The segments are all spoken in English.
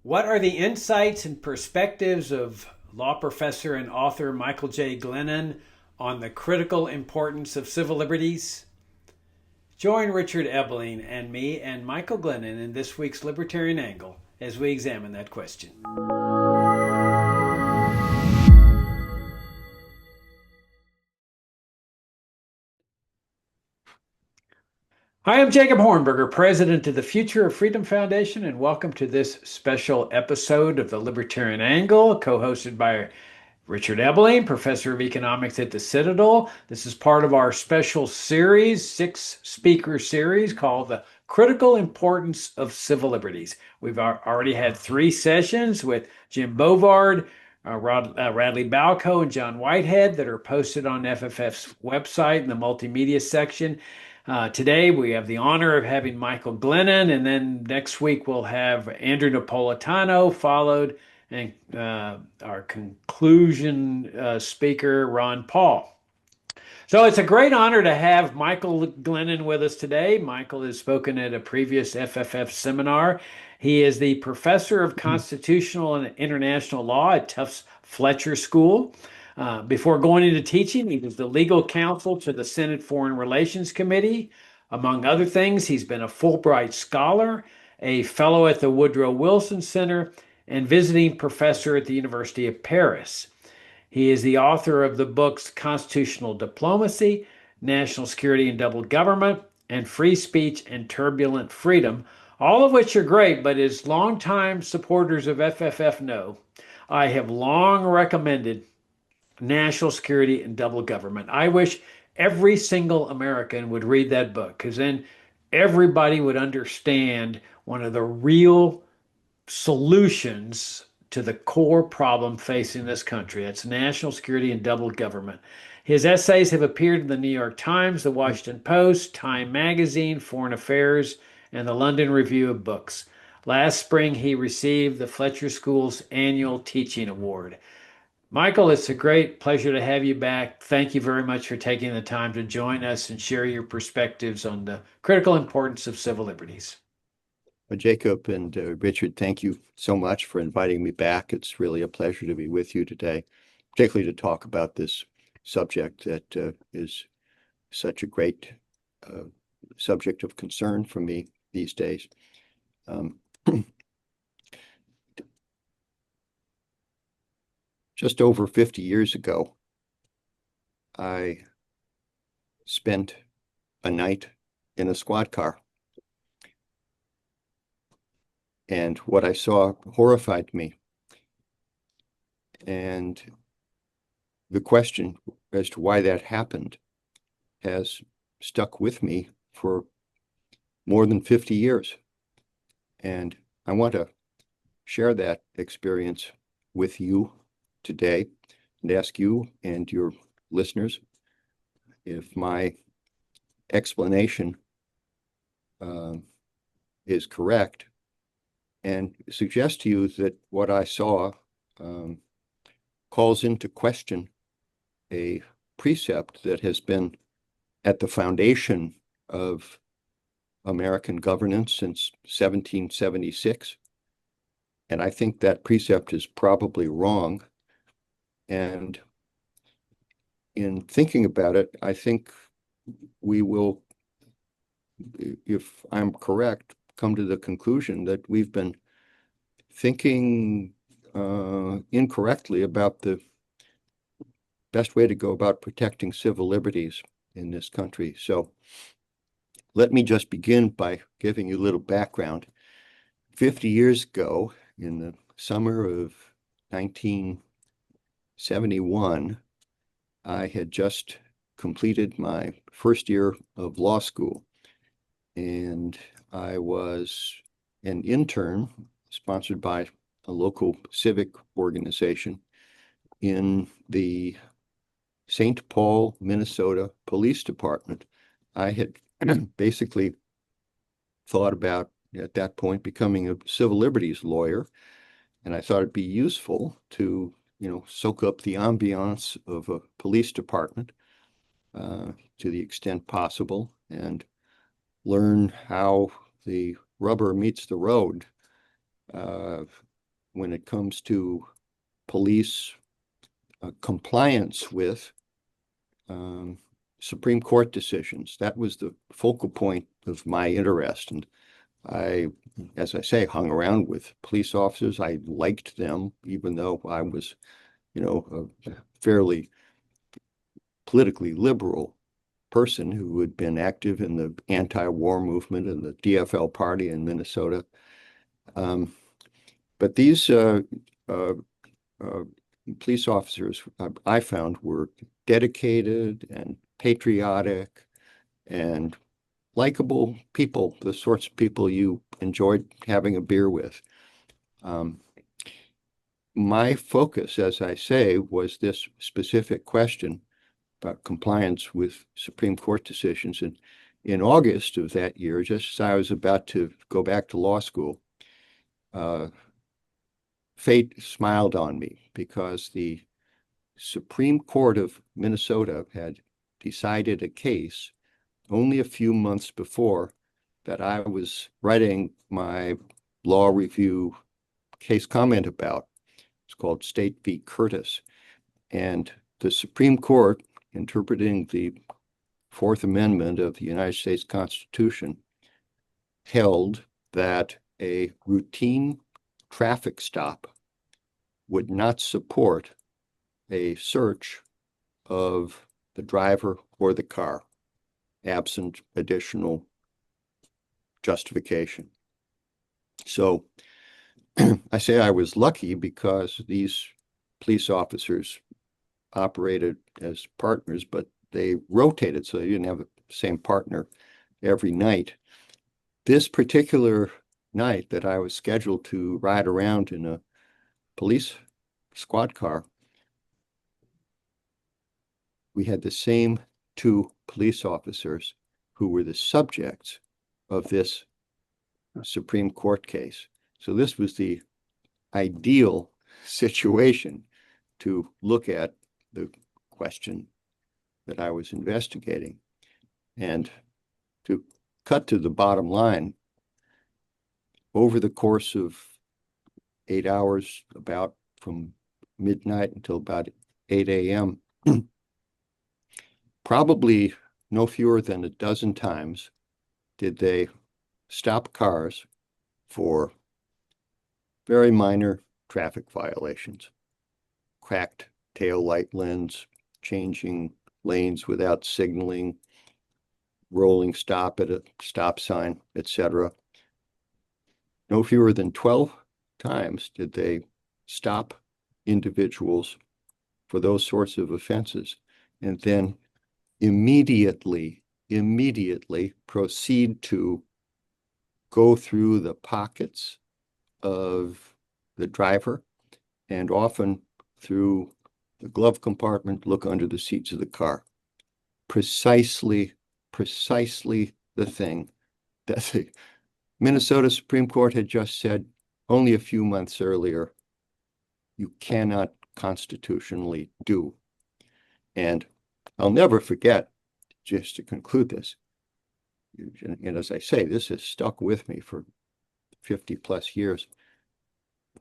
What are the insights and perspectives of law professor and author Michael J. Glennon on the critical importance of civil liberties? Join Richard Ebeling and me and Michael Glennon in this week's Libertarian Angle as we examine that question. Hi, I'm Jacob Hornberger, president of the Future of Freedom Foundation, and welcome to this special episode of the Libertarian Angle, co-hosted by Richard Ebeling, professor of economics at the Citadel. This is part of our special series, 6-speaker series called The Critical Importance of Civil Liberties. We've already had 3 sessions with Jim Bovard, Radley Balco, and John Whitehead that are posted on FFF's website in the multimedia section. Today, we have the honor of having Michael Glennon, and then next week we'll have Andrew Napolitano, followed and our conclusion speaker, Ron Paul. So it's a great honor to have Michael Glennon with us today. Michael has spoken at a previous FFF seminar. He is the professor of constitutional and international law at Tufts Fletcher School. Before going into teaching, he was the legal counsel to the Senate Foreign Relations Committee. Among other things, he's been a Fulbright scholar, a fellow at the Woodrow Wilson Center, and visiting professor at the University of Paris. He is the author of the books Constitutional Diplomacy, National Security and Double Government, and Free Speech and Turbulent Freedom, all of which are great, but as longtime supporters of FFF know, I have long recommended National Security and Double Government. I wish every single American would read that book, because then everybody would understand one of the real solutions to the core problem facing this country. That's national security and double government. His essays have appeared in the New York Times, the Washington Post, Time Magazine, Foreign Affairs, and the London Review of Books. Last spring, he received the Fletcher School's annual Teaching Award. Michael, it's a great pleasure to have you back. Thank you very much for taking the time to join us and share your perspectives on the critical importance of civil liberties. Well, Jacob and Richard, thank you so much for inviting me back. It's really a pleasure to be with you today, particularly to talk about this subject that is such a great subject of concern for me these days. Just over 50 years ago, I spent a night in a squad car. And what I saw horrified me. And the question as to why that happened has stuck with me for more than 50 years. And I want to share that experience with you today and ask you and your listeners if my explanation is correct, and suggest to you that what I saw calls into question a precept that has been at the foundation of American governance since 1776. And I think that precept is probably wrong. And in thinking about it, I think we will, if I'm correct, come to the conclusion that we've been thinking incorrectly about the best way to go about protecting civil liberties in this country. So let me just begin by giving you a little background. 50 years ago, in the summer of 1971, I had just completed my first year of law school, and I was an intern sponsored by a local civic organization in the St. Paul, Minnesota Police Department. I had basically thought about, at that point, becoming a civil liberties lawyer, and I thought it'd be useful to, soak up the ambiance of a police department to the extent possible, and learn how the rubber meets the road when it comes to police compliance with Supreme Court decisions. That was the focal point of my interest. And I, as I say, hung around with police officers. I liked them, even though I was, a fairly politically liberal person who had been active in the anti-war movement and the DFL party in Minnesota. But these police officers I found were dedicated and patriotic and likable people, the sorts of people you enjoyed having a beer with. My focus, as I say, was this specific question about compliance with Supreme Court decisions. And in August of that year, just as I was about to go back to law school, fate smiled on me because the Supreme Court of Minnesota had decided a case only a few months before that I was writing my law review case comment about. It's called State v. Curtis. And the Supreme Court, interpreting the Fourth Amendment of the United States Constitution, held that a routine traffic stop would not support a search of the driver or the car, absent additional justification. So I say I was lucky because these police officers operated as partners, but they rotated, so they didn't have the same partner every night. This particular night that I was scheduled to ride around in a police squad car, we had the same two police officers who were the subjects of this Supreme Court case. So this was the ideal situation to look at the question that I was investigating. And to cut to the bottom line, over the course of 8 hours, about from midnight until about 8 a.m., probably no fewer than a dozen times did they stop cars for very minor traffic violations, cracked tail light lens, changing lanes without signaling, rolling stop at a stop sign, etc. No fewer than 12 times did they stop individuals for those sorts of offenses and then immediately proceed to go through the pockets of the driver and often through the glove compartment, look under the seats of the car. Precisely the thing that the Minnesota Supreme Court had just said only a few months earlier you cannot constitutionally do. And I'll never forget, just to conclude this, and as I say, this has stuck with me for 50 plus years.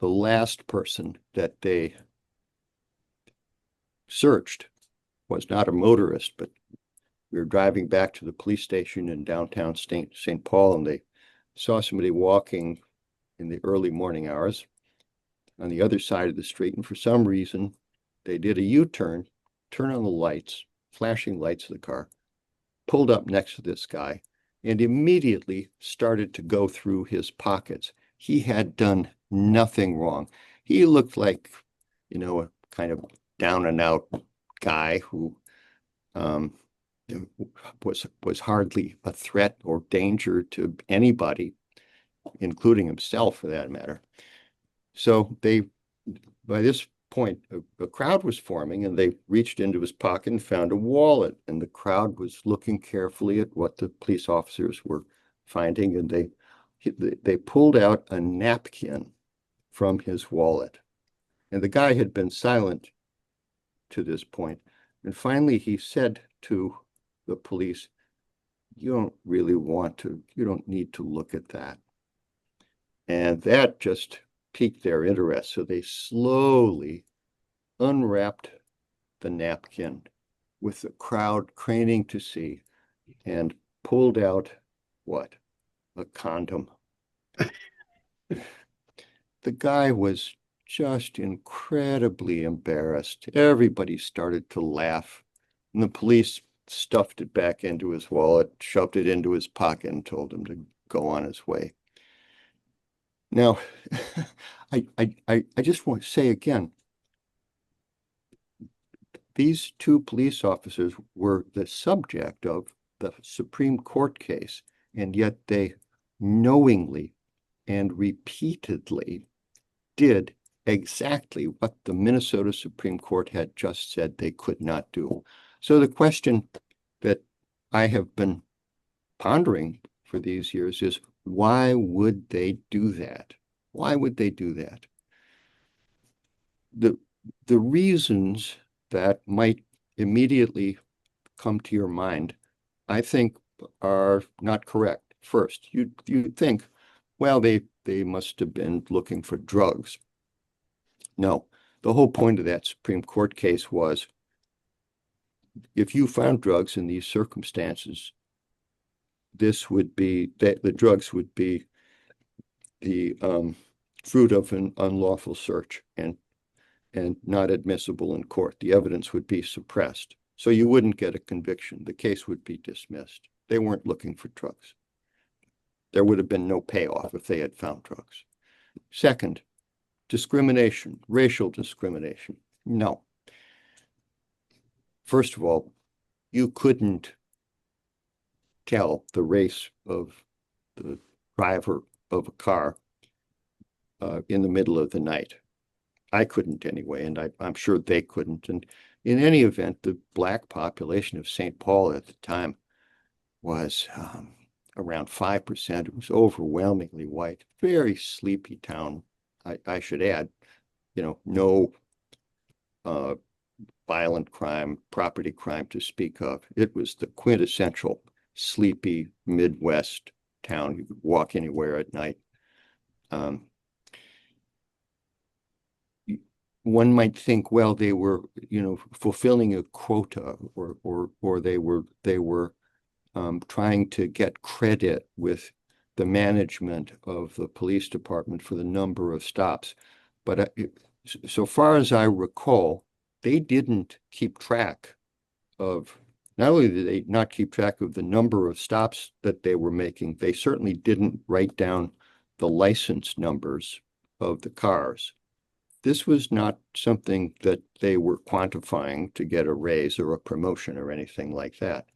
The last person that they searched was not a motorist, but we were driving back to the police station in downtown St. Paul, and they saw somebody walking in the early morning hours on the other side of the street. And for some reason, they did a U-turn, turn on the lights, flashing lights of the car, pulled up next to this guy, and immediately started to go through his pockets. He had done nothing wrong. He looked like, a kind of down and out guy who was hardly a threat or danger to anybody, including himself for that matter. So by this point, a crowd was forming, and they reached into his pocket and found a wallet, and the crowd was looking carefully at what the police officers were finding, and they pulled out a napkin from his wallet. And the guy had been silent to this point. And finally, he said to the police, you don't need to look at that. And that just pique their interest. So they slowly unwrapped the napkin with the crowd craning to see and pulled out what? A condom. The guy was just incredibly embarrassed. Everybody started to laugh. And the police stuffed it back into his wallet, shoved it into his pocket, and told him to go on his way. Now, I just want to say again, these two police officers were the subject of the Supreme Court case, and yet they knowingly and repeatedly did exactly what the Minnesota Supreme Court had just said they could not do. So the question that I have been pondering for these years is, why would they do that? Why would they do that? The reasons that might immediately come to your mind, I think, are not correct. First, you think, well, they must have been looking for drugs. No, the whole point of that Supreme Court case was, if you found drugs in these circumstances, this would be that the drugs would be the fruit of an unlawful search and not admissible in court. The evidence would be suppressed. So you wouldn't get a conviction. The case would be dismissed. They weren't looking for drugs. There would have been no payoff if they had found drugs. Second, discrimination, racial discrimination. No. First of all, you couldn't tell the race of the driver of a car in the middle of the night. I couldn't anyway, and I'm sure they couldn't. And in any event, the Black population of St. Paul at the time was around 5%. It was overwhelmingly white, very sleepy town. I should add, no violent crime, property crime to speak of. It was the quintessential sleepy Midwest town. You could walk anywhere at night. One might think, well, they were, fulfilling a quota, or they were trying to get credit with the management of the police department for the number of stops. But so far as I recall, they didn't keep track of, not only did they not keep track of the number of stops that they were making, they certainly didn't write down the license numbers of the cars. This was not something that they were quantifying to get a raise or a promotion or anything like that.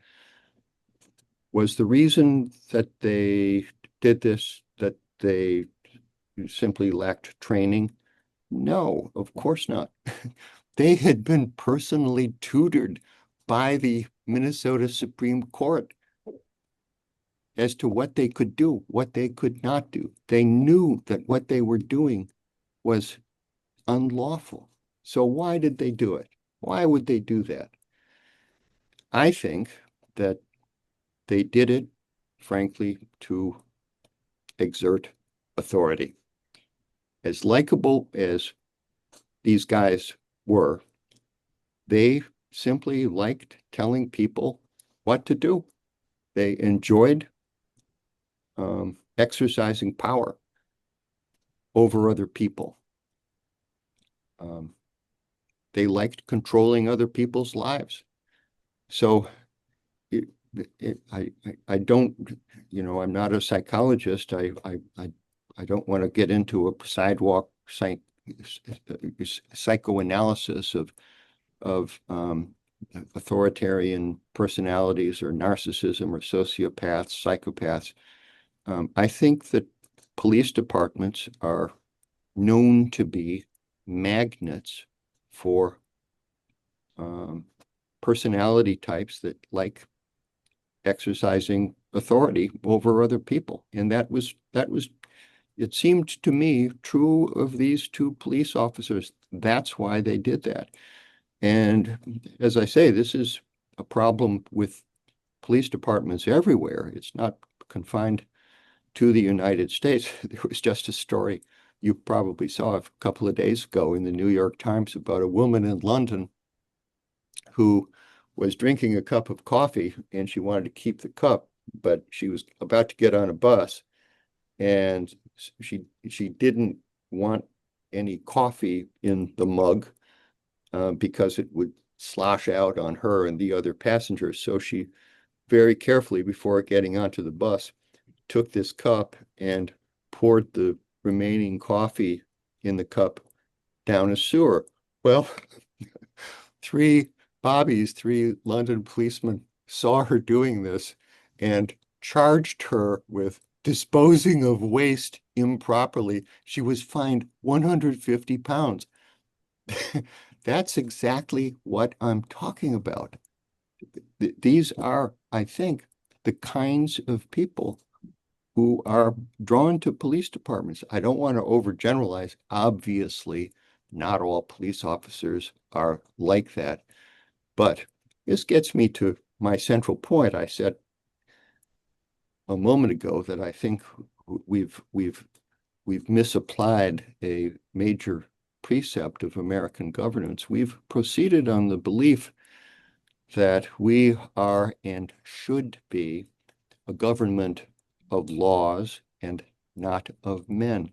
Was the reason that they did this that they simply lacked training? No, of course not. They had been personally tutored by the Minnesota Supreme Court as to what they could do, what they could not do. They knew that what they were doing was unlawful. So why did they do it? Why would they do that? I think that they did it, frankly, to exert authority. As likable as these guys were, they simply liked telling people what to do. They enjoyed exercising power over other people. They liked controlling other people's lives. So I don't, I'm not a psychologist. I don't want to get into a sidewalk psychoanalysis of authoritarian personalities or narcissism or sociopaths, psychopaths. I think that police departments are known to be magnets for personality types that like exercising authority over other people. And that was, it seemed to me, true of these two police officers. That's why they did that. And as I say, this is a problem with police departments everywhere. It's not confined to the United States. There was just a story you probably saw a couple of days ago in the New York Times about a woman in London who was drinking a cup of coffee and she wanted to keep the cup, but she was about to get on a bus and she didn't want any coffee in the mug because it would slosh out on her and the other passengers. So she very carefully, before getting onto the bus, took this cup and poured the remaining coffee in the cup down a sewer. Well, three three London policemen saw her doing this and charged her with disposing of waste improperly. She was fined 150 pounds. That's exactly what I'm talking about. These are, I think, the kinds of people who are drawn to police departments. I don't want to overgeneralize. Obviously, not all police officers are like that. But this gets me to my central point. I said a moment ago that I think we've misapplied a major precept of American governance. We've proceeded on the belief that we are and should be a government of laws and not of men.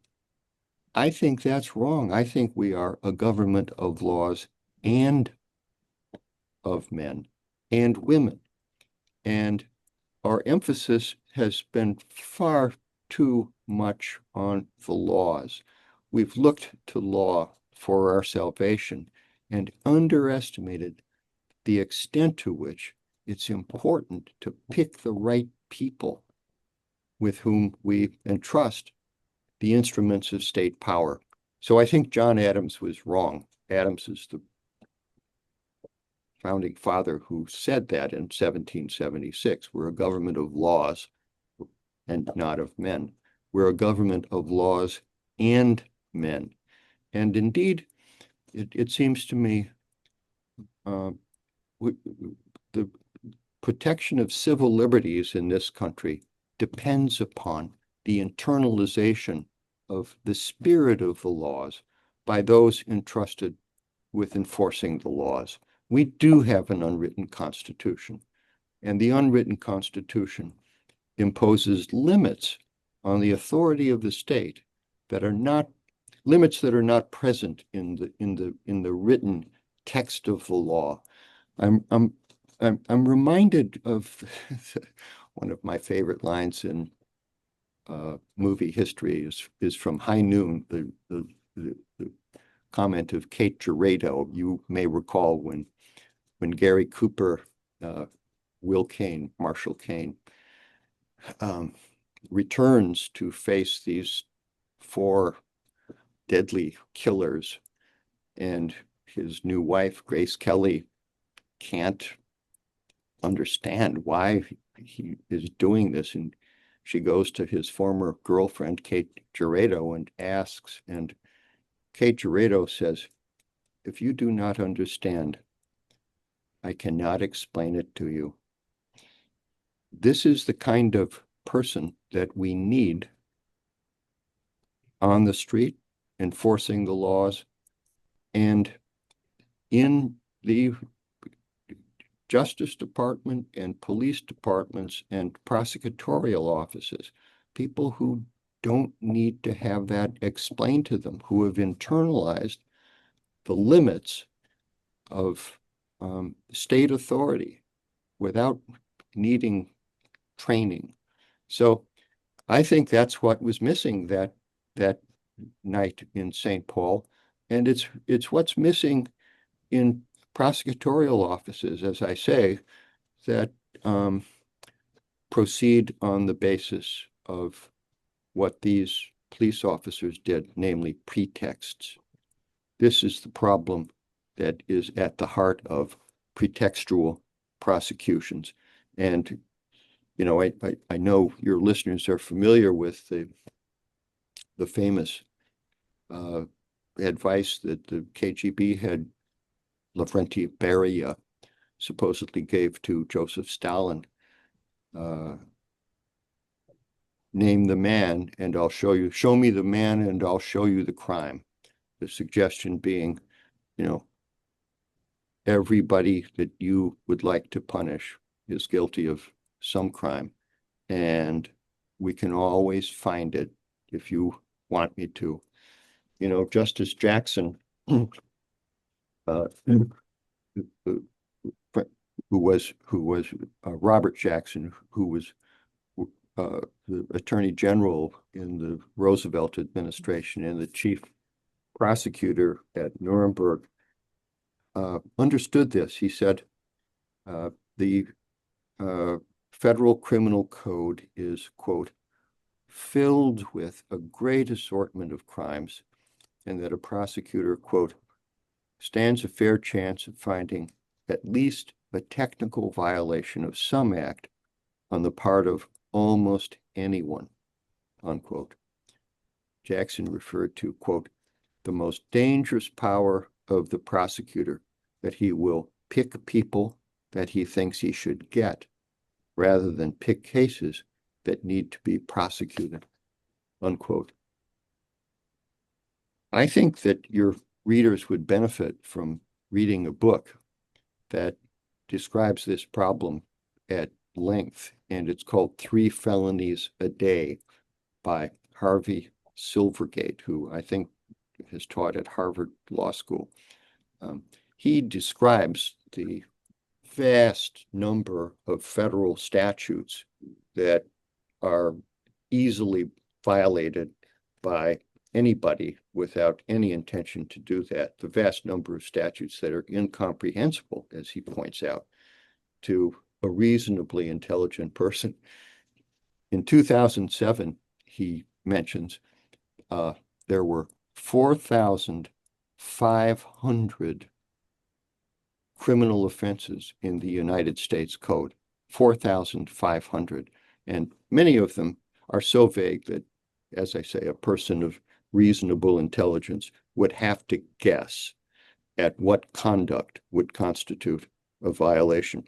I think that's wrong. I think we are a government of laws and of men and women. And our emphasis has been far too much on the laws. We've looked to law for our salvation and underestimated the extent to which it's important to pick the right people with whom we entrust the instruments of state power. So I think John Adams was wrong. Adams is the founding father who said that in 1776. We're a government of laws and not of men. We're a government of laws and men. And indeed, it seems to me the protection of civil liberties in this country depends upon the internalization of the spirit of the laws by those entrusted with enforcing the laws. We do have an unwritten constitution, and the unwritten constitution imposes limits on the authority of the state that are not limits that are not present in the written text of the law. I'm reminded of one of my favorite lines in movie history is from High Noon, the comment of Kate Gerado. You may recall when Gary Cooper, Will Kane, Marshall Kane, returns to face these four deadly killers, and his new wife, Grace Kelly, can't understand why he is doing this. And she goes to his former girlfriend, Kate Gerado, and asks, and Kate Gerado says, "If you do not understand, I cannot explain it to you." This is the kind of person that we need on the street, enforcing the laws, and in the Justice Department and police departments and prosecutorial offices, people who don't need to have that explained to them, who have internalized the limits of state authority without needing training. So I think that's what was missing that night in St. Paul, and it's what's missing in prosecutorial offices, as I say, that proceed on the basis of what these police officers did, namely pretexts. This is the problem that is at the heart of pretextual prosecutions. And, you know, I know your listeners are familiar with the famous advice that the KGB head Lavrentiy Beria supposedly gave to Joseph Stalin, name the man and I'll show me the man and I'll show you the crime. The suggestion being, everybody that you would like to punish is guilty of some crime, and we can always find it if you want me to. Justice Jackson, uh, who was Robert Jackson, who was the Attorney General in the Roosevelt administration and the chief prosecutor at Nuremberg, understood this. He said, the federal criminal code is, quote, filled with a great assortment of crimes, and that a prosecutor, quote, stands a fair chance of finding at least a technical violation of some act on the part of almost anyone, unquote. Jackson referred to, quote, the most dangerous power of the prosecutor, that he will pick people that he thinks he should get rather than pick cases that need to be prosecuted, unquote. I think that your readers would benefit from reading a book that describes this problem at length, and it's called Three Felonies a Day by Harvey Silvergate, who I think has taught at Harvard Law School. He describes the vast number of federal statutes that are easily violated by anybody without any intention to do that. The vast number of statutes that are incomprehensible, as he points out, to a reasonably intelligent person. In 2007, he mentions, there were 4,500 criminal offenses in the United States Code, 4,500. And many of them are so vague that, as I say, a person of reasonable intelligence would have to guess at what conduct would constitute a violation.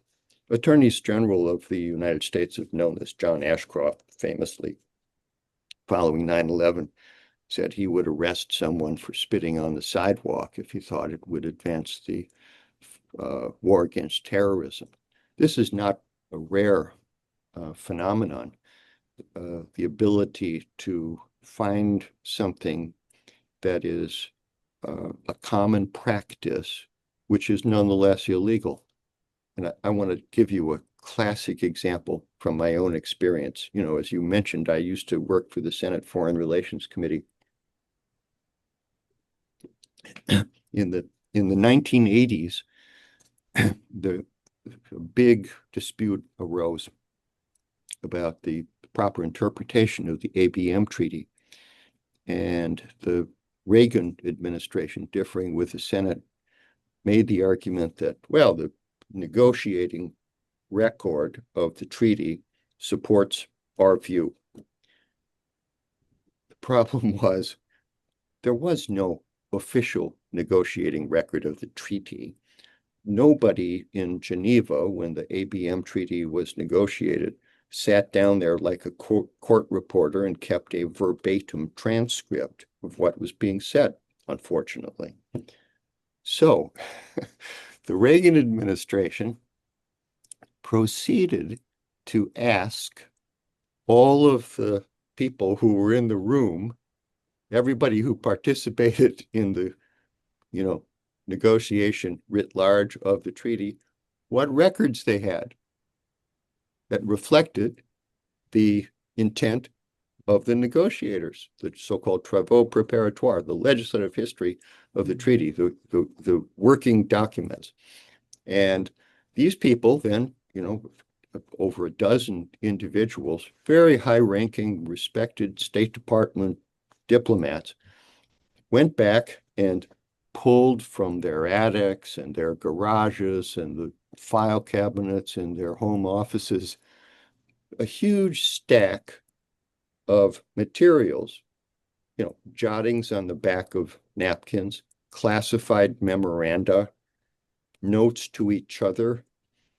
Attorneys General of the United States have known this. John Ashcroft, famously, following 9/11, said he would arrest someone for spitting on the sidewalk if he thought it would advance the war against terrorism. This is not a rare phenomenon. The ability to find something that is a common practice, which is nonetheless illegal. And I want to give you a classic example from my own experience. As you mentioned, I used to work for the Senate Foreign Relations Committee. In the 1980s, the big dispute arose about the proper interpretation of the ABM Treaty, and the Reagan administration, differing with the Senate, made the argument that, well, the negotiating record of the treaty supports our view. The problem was there was no official negotiating record of the treaty. Nobody in Geneva, when the ABM Treaty was negotiated, sat down there like a court reporter and kept a verbatim transcript of what was being said, unfortunately. So the Reagan administration proceeded to ask all of the people who were in the room, everybody who participated in the, negotiation writ large of the treaty, what records they had that reflected the intent of the negotiators, the so-called travaux préparatoires, the legislative history of the treaty, the working documents. And these people then, over a dozen individuals, very high-ranking, respected State Department diplomats, went back and pulled from their attics and their garages and the file cabinets in their home offices a huge stack of materials, jottings on the back of napkins, classified memoranda, notes to each other.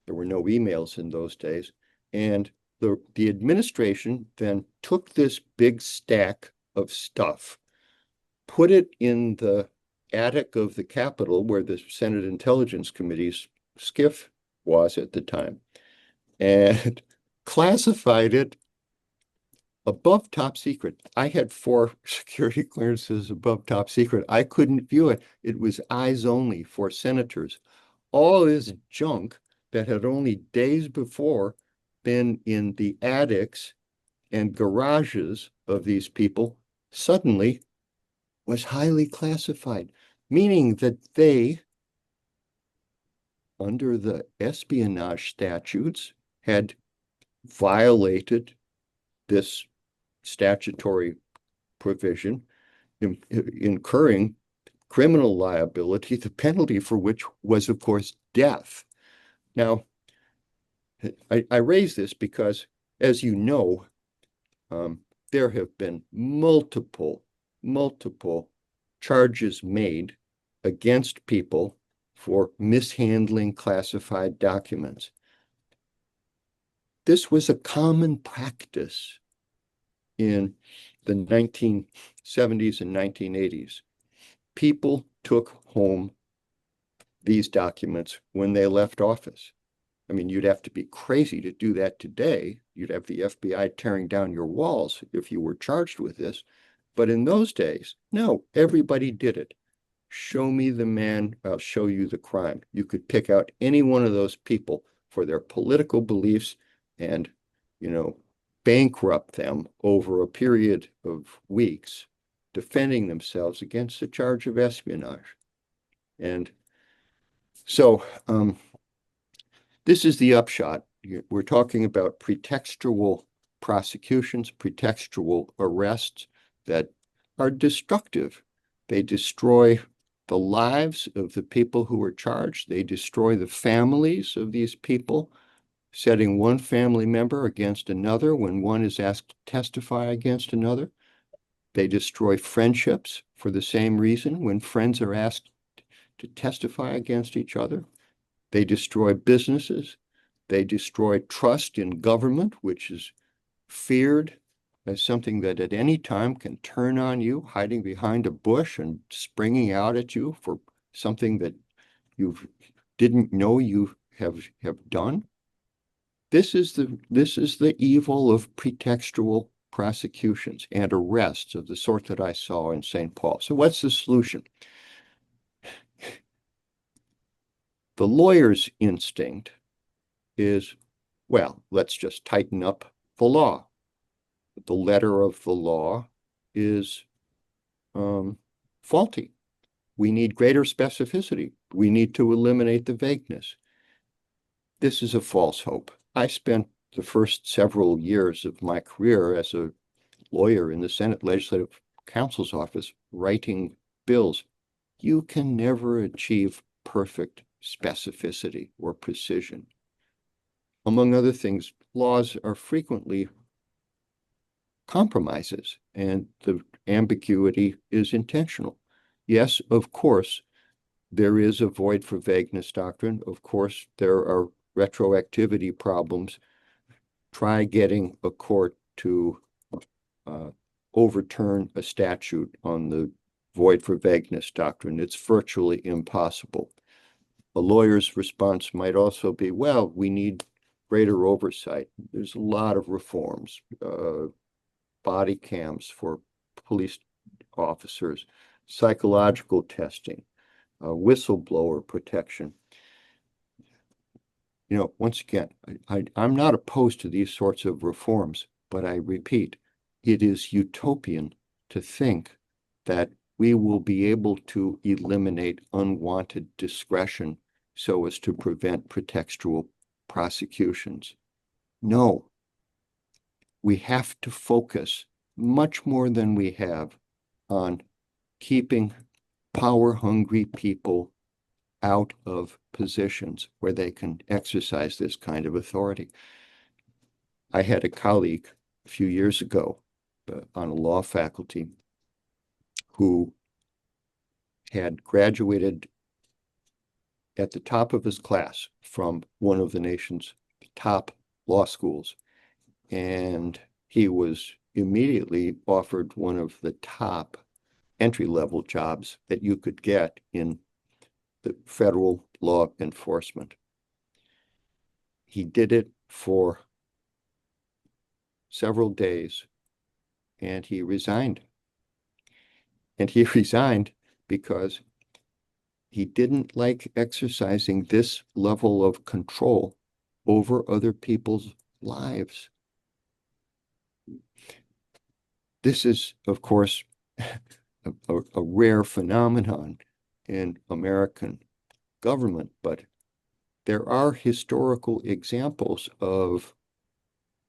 There were no emails in those days, and the administration then took this big stack of stuff, put it in the attic of the Capitol where the Senate Intelligence Committee's SCIF was at the time, and classified it above top secret. I had 4 security clearances above top secret. I couldn't view it. It was eyes only for senators. All this junk that had only days before been in the attics and garages of these people suddenly was highly classified, meaning that they, under the espionage statutes, had violated this statutory provision, incurring criminal liability, the penalty for which was, of course, death. Now, I raise this because, as you know, there have been multiple charges made against people for mishandling classified documents. This was a common practice in the 1970s and 1980s. People took home these documents when they left office. I mean, you'd have to be crazy to do that today. You'd have the FBI tearing down your walls if you were charged with this. But in those days, no, everybody did it. Show me the man, I'll show you the crime. You could pick out any one of those people for their political beliefs and, bankrupt them over a period of weeks, defending themselves against a charge of espionage. And so this is the upshot. We're talking about pretextual prosecutions, pretextual arrests that are destructive. They destroy the lives of the people who are charged. They destroy the families of these people, setting one family member against another when one is asked to testify against another. They destroy friendships for the same reason when friends are asked to testify against each other. They destroy businesses. They destroy trust in government, which is feared as something that at any time can turn on you, hiding behind a bush and springing out at you for something that you didn't know you have done. This is the evil of pretextual prosecutions and arrests of the sort that I saw in St. Paul. So what's the solution? The lawyer's instinct is, well, let's just tighten up the law. The letter of the law is faulty. We need greater specificity. We need to eliminate the vagueness. This is a false hope. I spent the first several years of my career as a lawyer in the Senate Legislative Counsel's office writing bills. You can never achieve perfect specificity or precision. Among other things, laws are frequently compromises, and the ambiguity is intentional. Yes, of course, there is a void for vagueness doctrine. Of course, there are retroactivity problems. Try getting a court to overturn a statute on the void for vagueness doctrine. It's virtually impossible. A lawyer's response might also be, well, we need greater oversight. There's a lot of reforms, body cams for police officers, psychological testing, whistleblower protection. Once again, I'm not opposed to these sorts of reforms, but I repeat, it is utopian to think that we will be able to eliminate unwanted discretion so as to prevent pretextual prosecutions. No, we have to focus much more than we have on keeping power-hungry people out of positions where they can exercise this kind of authority. I had a colleague a few years ago on a law faculty who had graduated at the top of his class from one of the nation's top law schools. and he was immediately offered one of the top entry-level jobs that you could get in the federal law enforcement. He did it for several days, and he resigned. And he resigned because he didn't like exercising this level of control over other people's lives. This is, of course, a rare phenomenon in American government, but there are historical examples of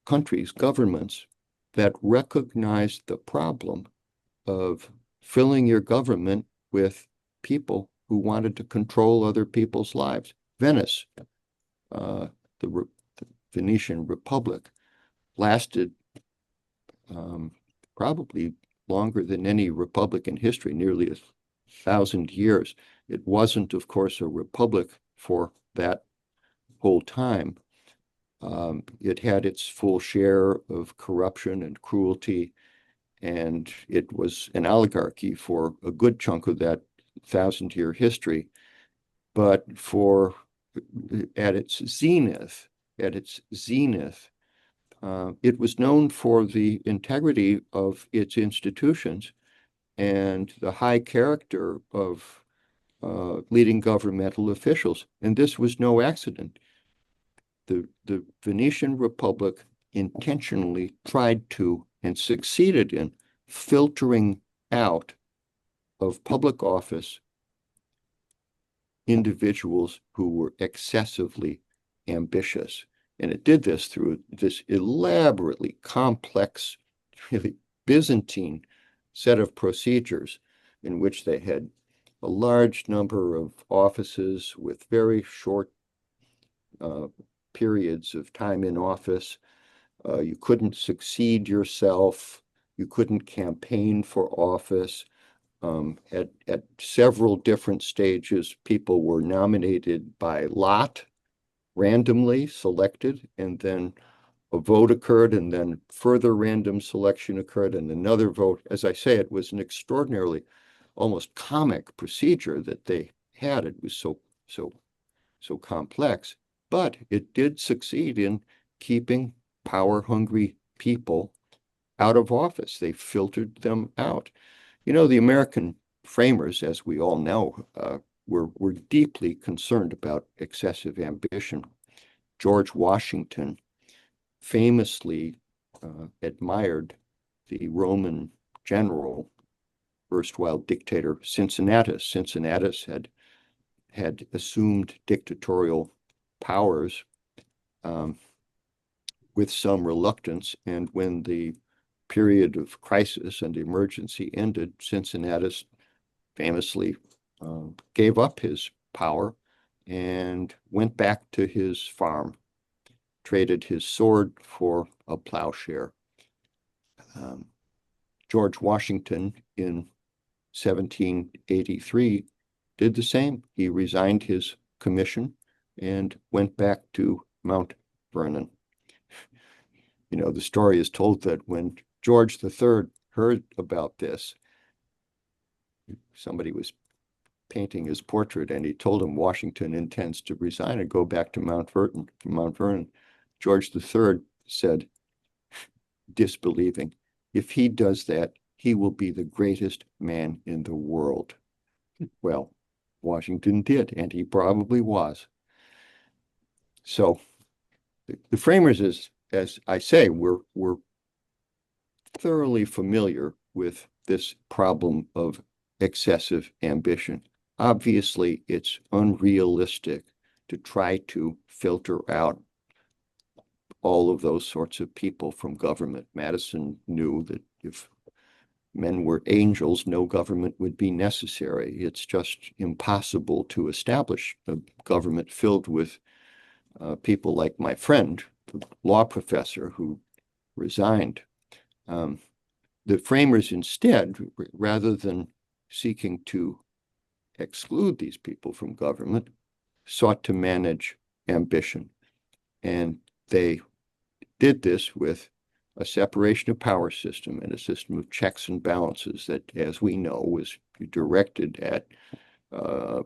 countries, governments that recognize the problem of filling your government with people who wanted to control other people's lives. Venice, the Venetian Republic, lasted probably longer than any republic in history, nearly 1,000 years. It wasn't, of course, a republic for that whole time. It had its full share of corruption and cruelty, and it was an oligarchy for a good chunk of that 1,000-year history. But at its zenith, it was known for the integrity of its institutions and the high character of leading governmental officials. And this was no accident. The Venetian Republic intentionally tried to and succeeded in filtering out of public office individuals who were excessively ambitious. And it did this through this elaborately complex, really Byzantine set of procedures in which they had a large number of offices with very short periods of time in office. You couldn't succeed yourself. You couldn't campaign for office. At several different stages, people were nominated by lot, randomly selected, and then a vote occurred, and then further random selection occurred, and another vote. As I say, it was an extraordinarily, almost comic procedure that they had. It was so complex, but it did succeed in keeping power-hungry people out of office. They filtered them out. You know, the American framers, as we all know, were deeply concerned about excessive ambition. George Washington famously admired the Roman general, erstwhile dictator Cincinnatus. Cincinnatus had assumed dictatorial powers with some reluctance, and when the period of crisis and emergency ended, Cincinnatus famously gave up his power and went back to his farm, traded his sword for a plowshare. George Washington in 1783 did the same. He resigned his commission and went back to Mount Vernon. You know, the story is told that when George III heard about this, somebody was painting his portrait, and he told him Washington intends to resign and go back to Mount Vernon. George III said, disbelieving, if he does that, he will be the greatest man in the world. Well, Washington did, and he probably was. So the framers, as I say, were thoroughly familiar with this problem of excessive ambition. Obviously, it's unrealistic to try to filter out all of those sorts of people from government. Madison knew that if men were angels, no government would be necessary. It's just impossible to establish a government filled with people like my friend, the law professor who resigned. The framers instead, rather than seeking to exclude these people from government, sought to manage ambition. And they did this with a separation of power system and a system of checks and balances that, as we know, was directed at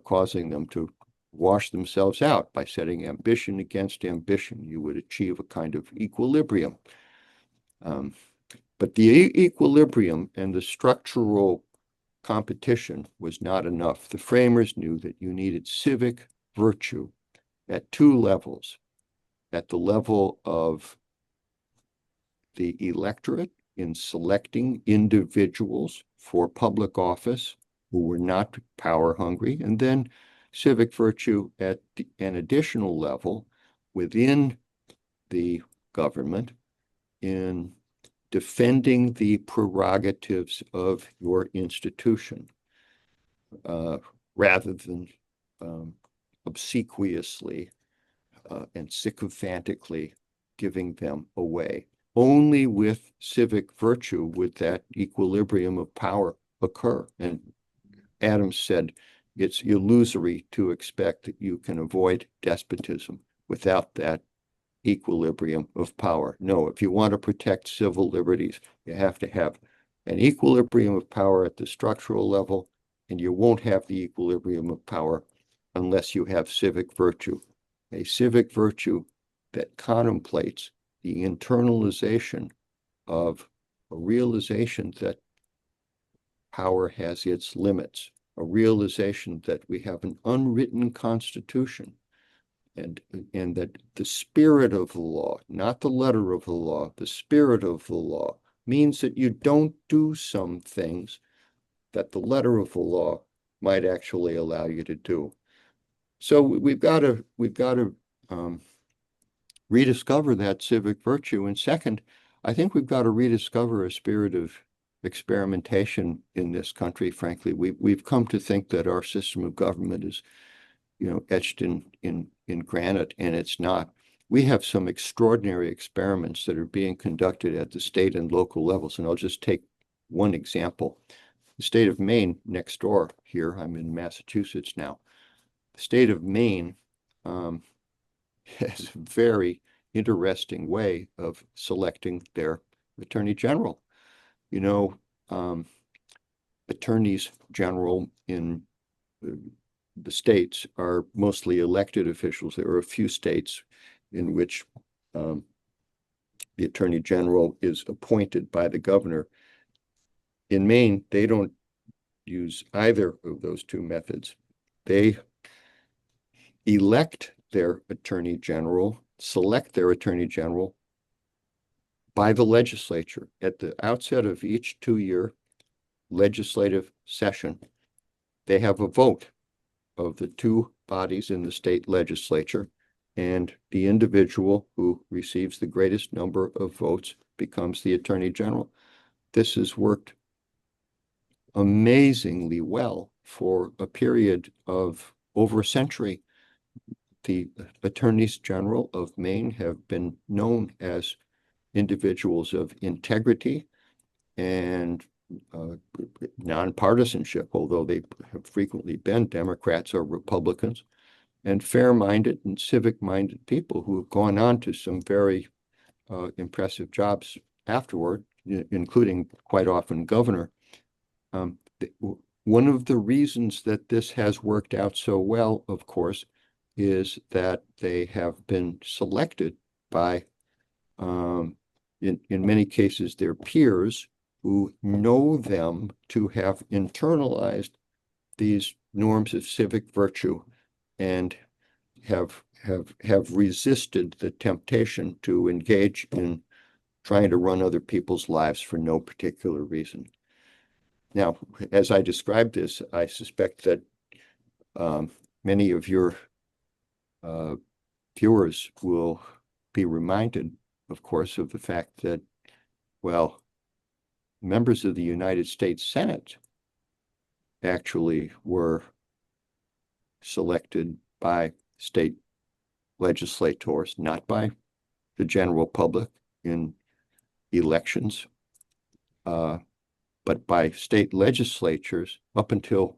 causing them to wash themselves out by setting ambition against ambition. You would achieve a kind of equilibrium. But the equilibrium and the structural competition was not enough. The framers knew that you needed civic virtue at two levels. At the level of the electorate in selecting individuals for public office who were not power hungry, and then civic virtue at an additional level within the government in defending the prerogatives of your institution rather than obsequiously and sycophantically giving them away. Only with civic virtue would that equilibrium of power occur. And Adams said it's illusory to expect that you can avoid despotism without that equilibrium of power. No, if you want to protect civil liberties, you have to have an equilibrium of power at the structural level, and you won't have the equilibrium of power unless you have civic virtue, a civic virtue that contemplates the internalization of a realization that power has its limits, a realization that we have an unwritten constitution, and that the spirit of the law, not the letter of the law, the spirit of the law means that you don't do some things that the letter of the law might actually allow you to do. So we've got to rediscover that civic virtue. And second, I think we've got to rediscover a spirit of experimentation in this country. Frankly, we've come to think that our system of government is, etched in granite, and it's not. We have some extraordinary experiments that are being conducted at the state and local levels, and I'll just take one example. The state of Maine, next door here, I'm in Massachusetts now. The state of Maine has a very interesting way of selecting their attorney general. Attorneys general in the states are mostly elected officials. There are a few states in which the attorney general is appointed by the governor. In Maine, they don't use either of those two methods. They elect their attorney general, select their attorney general by the legislature at the outset of each 2-year legislative session. They have a vote of the two bodies in the state legislature, and the individual who receives the greatest number of votes becomes the attorney general. This has worked amazingly well for a period of over a century. The attorneys general of Maine have been known as individuals of integrity and nonpartisanship, although they have frequently been Democrats or Republicans, and fair-minded and civic-minded people who have gone on to some very impressive jobs afterward, including quite often governor. One of the reasons that this has worked out so well, of course, is that they have been selected by, in many cases, their peers who know them to have internalized these norms of civic virtue and have resisted the temptation to engage in trying to run other people's lives for no particular reason. Now, as I described this, I suspect that many of your viewers will be reminded, of course, of the fact that, well, members of the United States Senate actually were selected by state legislators, not by the general public in elections, but by state legislatures up until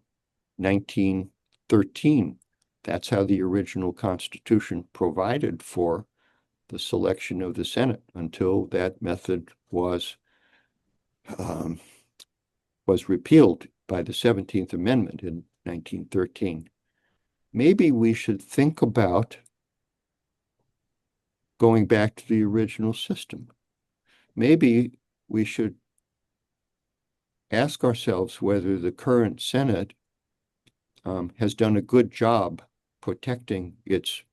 1913. That's how the original Constitution provided for the selection of the Senate until that method was um, was repealed by the 17th Amendment in 1913. Maybe we should think about going back to the original system. Maybe we should ask ourselves whether the current Senate has done a good job protecting its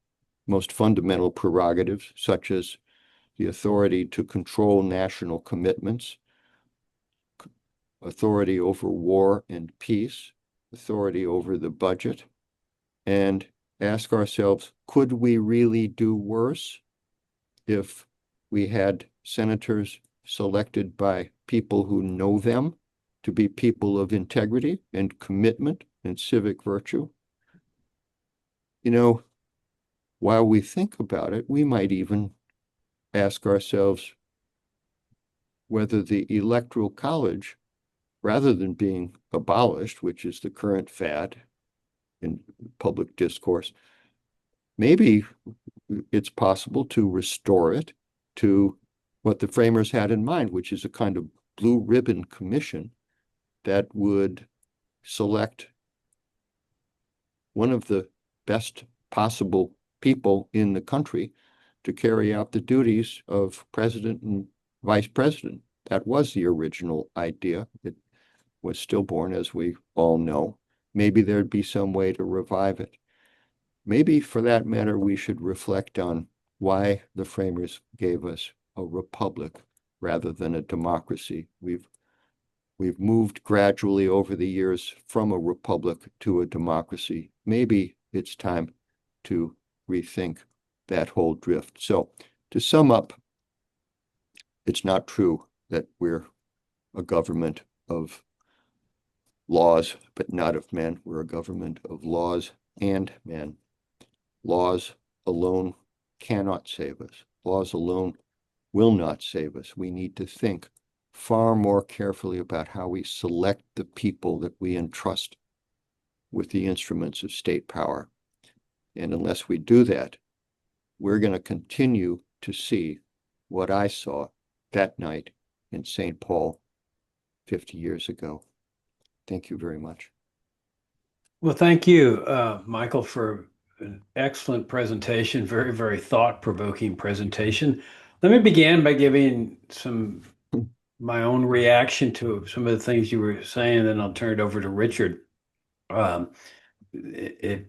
most fundamental prerogatives, such as the authority to control national commitments, authority over war and peace, authority over the budget, and ask ourselves, could we really do worse if we had senators selected by people who know them to be people of integrity and commitment and civic virtue? You know, while we think about it, we might even ask ourselves whether the Electoral College, rather than being abolished, which is the current fad in public discourse, maybe it's possible to restore it to what the framers had in mind, which is a kind of blue ribbon commission that would select one of the best possible people in the country to carry out the duties of president and vice president. That was the original idea. It was stillborn, as we all know. Maybe there'd be some way to revive it. Maybe, for that matter, we should reflect on why the framers gave us a republic rather than a democracy. We've moved gradually over the years from a republic to a democracy. Maybe it's time to rethink that whole drift. So, to sum up, it's not true that we're a government of laws, but not of men. We're a government of laws and men. Laws alone cannot save us. Laws alone will not save us. We need to think far more carefully about how we select the people that we entrust with the instruments of state power. And unless we do that, we're going to continue to see what I saw that night in St. Paul 50 years ago. Thank you very much. Well, thank you, Michael, for an excellent presentation, very, very thought-provoking presentation. Let me begin by giving my own reaction to some of the things you were saying, then I'll turn it over to Richard. Um,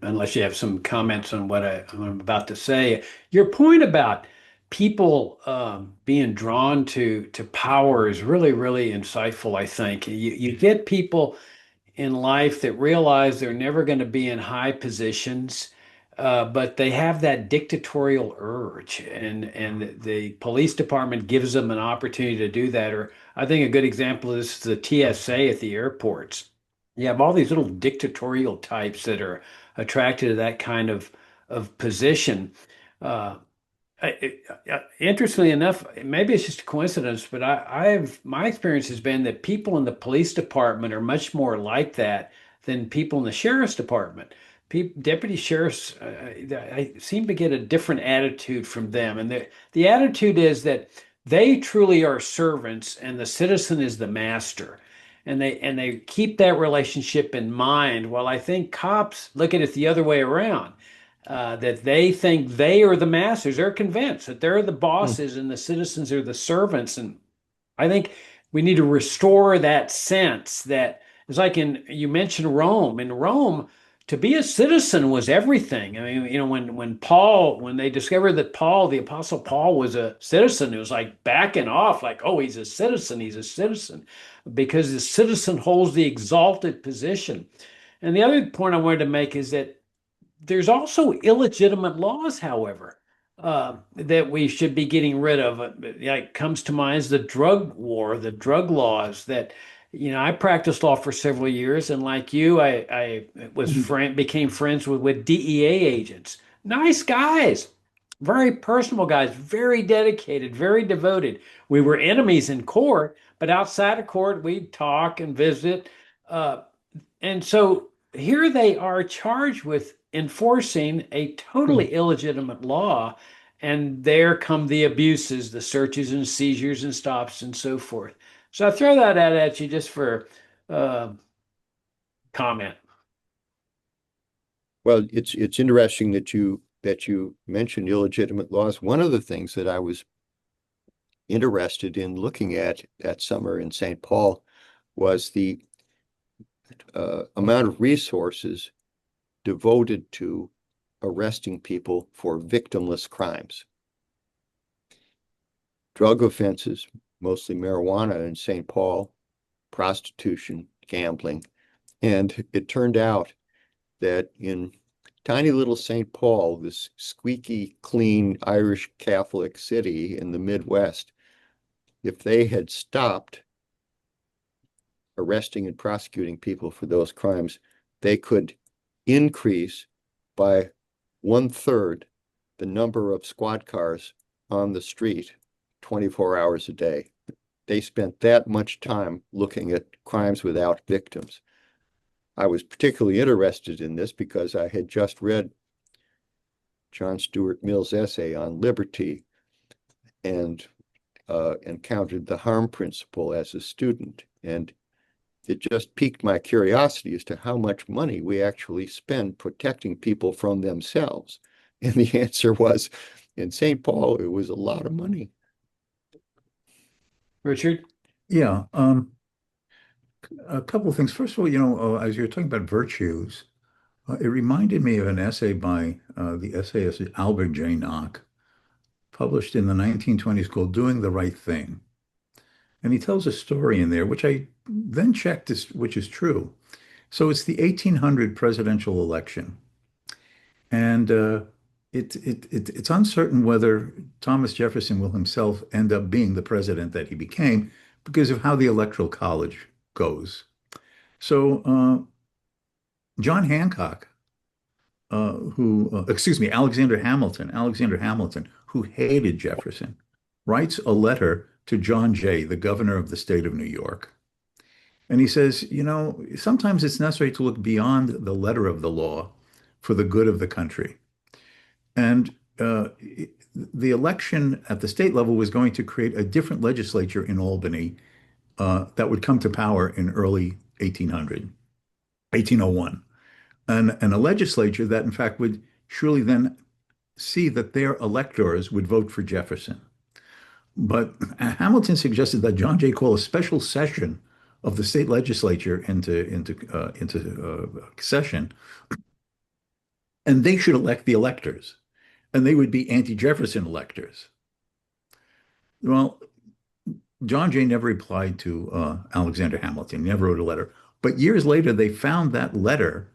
Unless you have some comments on what I'm about to say. Your point about people being drawn to power is really, really insightful, I think. You get people in life that realize they're never going to be in high positions, but they have that dictatorial urge, and the police department gives them an opportunity to do that. Or I think a good example of this is the TSA at the airports. You have all these little dictatorial types that are attracted to that kind of position. Uh, Interestingly enough, maybe it's just a coincidence, but my experience has been that people in the police department are much more like that than people in the sheriff's department. Deputy sheriffs, I seem to get a different attitude from them, and the attitude is that they truly are servants, and the citizen is the master, and they keep that relationship in mind. While I think cops look at it the other way around, that they think they are the masters. They're convinced that they're the Hmm. bosses and the citizens are the servants. And I think we need to restore that sense that it's like you mentioned Rome. In Rome, to be a citizen was everything. I mean, when they discovered that Paul, the Apostle Paul, was a citizen, it was like backing off, like, oh, he's a citizen, because the citizen holds the exalted position. And the other point I wanted to make is that there's also illegitimate laws, however, that we should be getting rid of. It comes to mind is the drug war, the drug laws that, I practiced law for several years, and like you, I became friends with DEA agents. Nice guys, very personable guys, very dedicated, very devoted. We were enemies in court, but outside of court, we'd talk and visit. Uh, and so here they are charged with enforcing a totally illegitimate law. And there come the abuses, the searches and seizures and stops and so forth. So I throw that out at you just for uh, comment. Well, it's interesting that you mentioned illegitimate laws. One of the things that I was interested in looking at that summer in St. Paul was the amount of resources devoted to arresting people for victimless crimes. Drug offenses, mostly marijuana in St. Paul, prostitution, gambling. And it turned out that in tiny little St. Paul, this squeaky clean Irish Catholic city in the Midwest, if they had stopped arresting and prosecuting people for those crimes, they could increase by 1/3 the number of squad cars on the street 24 hours a day. They spent that much time looking at crimes without victims. I was particularly interested in this because I had just read John Stuart Mill's essay on liberty and encountered the harm principle as a student. And it just piqued my curiosity as to how much money we actually spend protecting people from themselves. And the answer was, in St. Paul, it was a lot of money. Richard? Yeah, a couple of things. First of all, as you're talking about virtues, it reminded me of an essay by the essayist Albert J. Nock, published in the 1920s called Doing the Right Thing. And he tells a story in there, which I then checked, which is true. So it's the 1800 presidential election. And it's uncertain whether Thomas Jefferson will himself end up being the president that he became because of how the Electoral College goes. So John Hancock, Alexander Hamilton, who hated Jefferson, writes a letter to John Jay, the governor of the state of New York. And he says, sometimes it's necessary to look beyond the letter of the law for the good of the country. And the election at the state level was going to create a different legislature in Albany that would come to power in early 1801, and a legislature that, in fact, would surely then see that their electors would vote for Jefferson. But Hamilton suggested that John Jay call a special session of the state legislature into session, and they should elect the electors, and they would be anti-Jefferson electors. Well, John Jay never replied to Alexander Hamilton, never wrote a letter. But years later, they found that letter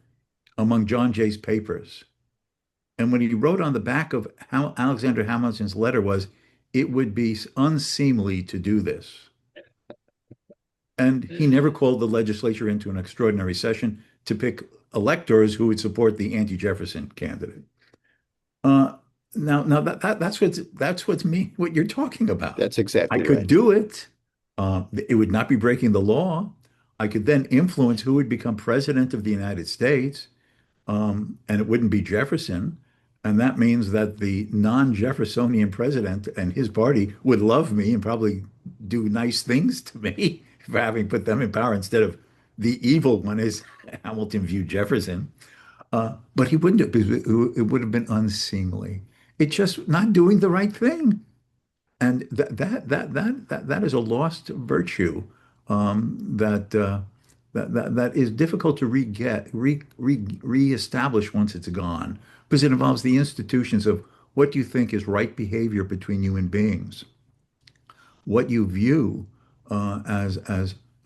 among John Jay's papers. And when he wrote on the back of how Alexander Hamilton's letter was, it would be unseemly to do this. And he never called the legislature into an extraordinary session to pick electors who would support the anti-Jefferson candidate. Uh, now what you're talking about. That's I exactly could right. do it. It would not be breaking the law. I could then influence who would become president of the United States, and it wouldn't be Jefferson. And that means that the non-Jeffersonian president and his party would love me and probably do nice things to me for having put them in power instead of the evil one, as Hamilton viewed Jefferson. But he wouldn't have, because it would have been unseemly. It's just not doing the right thing. And that is a lost virtue that is difficult to reestablish once it's gone, because it involves the institutions of what you think is right behavior between human beings, what you view as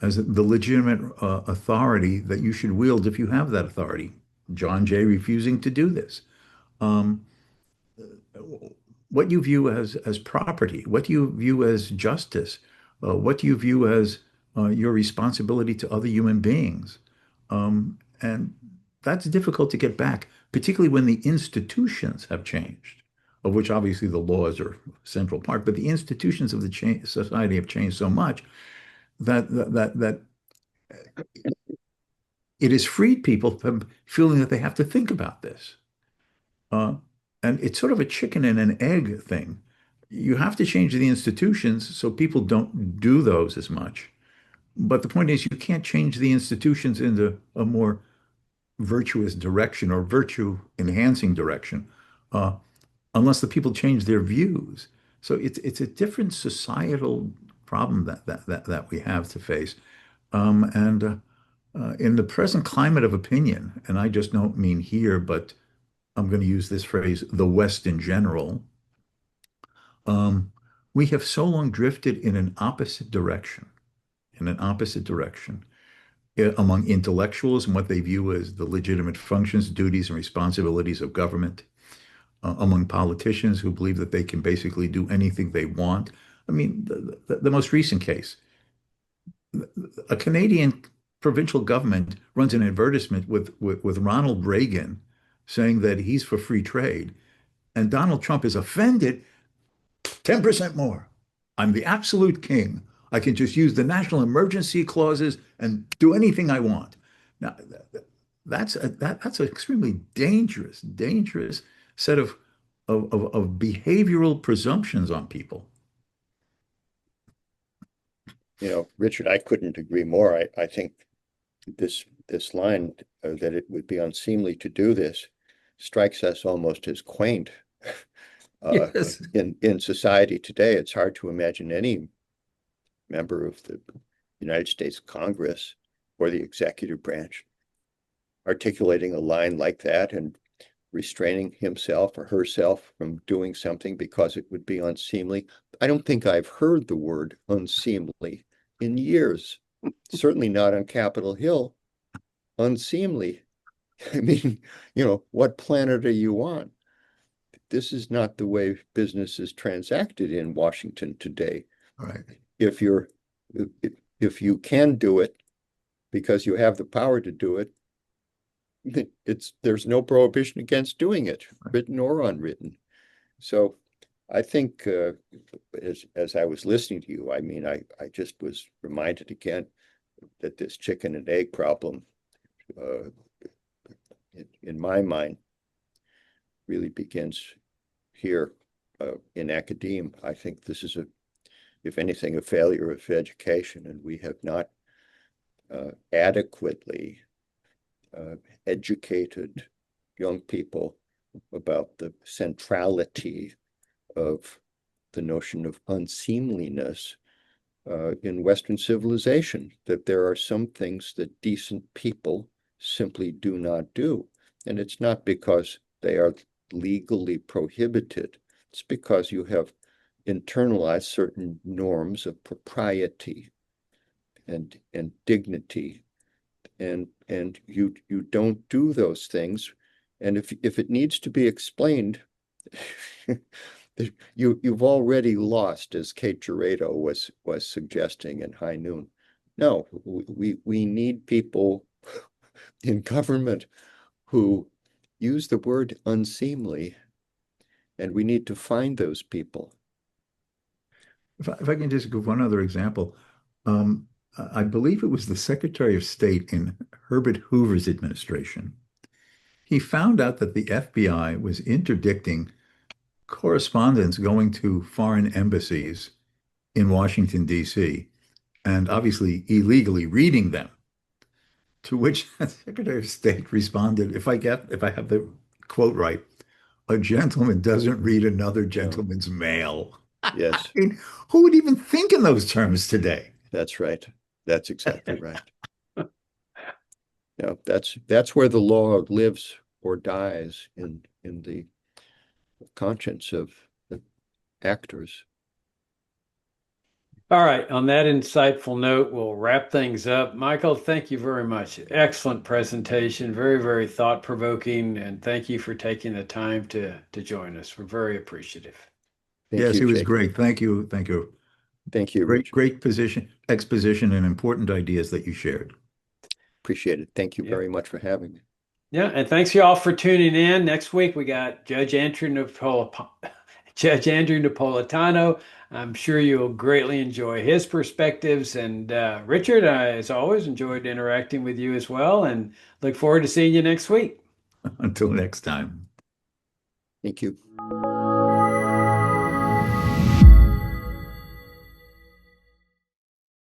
the legitimate authority that you should wield if you have that authority. John Jay refusing to do this. Um, what you view as property, what you view as justice, what you view as your responsibility to other human beings. And that's difficult to get back, particularly when the institutions have changed, of which obviously the laws are a central part, but the institutions of the society have changed so much that it has freed people from feeling that they have to think about this. Uh, And it's sort of a chicken and an egg thing. You have to change the institutions so people don't do those as much. But the point is, you can't change the institutions into a more virtuous direction or virtue enhancing direction uh, unless the people change their views. So it's a different societal problem that we have to face. And in the present climate of opinion, and I just don't mean here, but I'm going to use this phrase, the West in general, um, we have so long drifted in an opposite direction among intellectuals and what they view as the legitimate functions, duties, and responsibilities of government, among politicians who believe that they can basically do anything they want. I mean, the most recent case, a Canadian provincial government runs an advertisement with Ronald Reagan saying that he's for free trade, and Donald Trump is offended 10% more. I'm the absolute king. I can just use the national emergency clauses and do anything I want. Now, that's an extremely dangerous set of behavioral presumptions on people. Richard, I couldn't agree more. I think this line that it would be unseemly to do this strikes us almost as quaint. Yes. In society today, it's hard to imagine any member of the United States Congress or the executive branch articulating a line like that and restraining himself or herself from doing something because it would be unseemly. I don't think I've heard the word unseemly in years, certainly not on Capitol Hill. Unseemly. I mean, what planet are you on? This is not the way business is transacted in Washington today. Right. If you can do it because you have the power to do it, there's no prohibition against doing it, written or unwritten. So I think as I was listening to you, I mean, I just was reminded again that this chicken and egg problem, in my mind, really begins here in academia. I think this is if anything, a failure of education, and we have not adequately educated young people about the centrality of the notion of unseemliness in Western civilization, that there are some things that decent people simply do not do. And it's not because they are legally prohibited. It's because you have internalized certain norms of propriety and dignity, and you don't do those things. And if it needs to be explained, you've already lost, as Kate Gerardo was suggesting in High Noon. No, we need people in government who use the word unseemly, and we need to find those people. If I can just give one other example, I believe it was the Secretary of State in Herbert Hoover's administration. He found out that the FBI was interdicting correspondence going to foreign embassies in Washington, D.C., and obviously illegally reading them. To which the Secretary of State responded, if I have the quote right, a gentleman doesn't read another gentleman's mail. Yes. I mean, who would even think in those terms today? That's right. That's exactly right. Yeah, that's where the law lives or dies in the conscience of the actors. All right. On that insightful note, we'll wrap things up. Michael, thank you very much. Excellent presentation. Very, very thought-provoking. And thank you for taking the time to join us. We're very appreciative. Yes, it was great. Thank you. Thank you. Thank you, Richard. Great exposition and important ideas that you shared. Appreciate it. Thank you very much for having me. Yeah, and thanks you all for tuning in. Next week we got Judge Andrew Napolitano. I'm sure you'll greatly enjoy his perspectives. And Richard, I, as always, enjoyed interacting with you as well, and look forward to seeing you next week. Until next time. Thank you.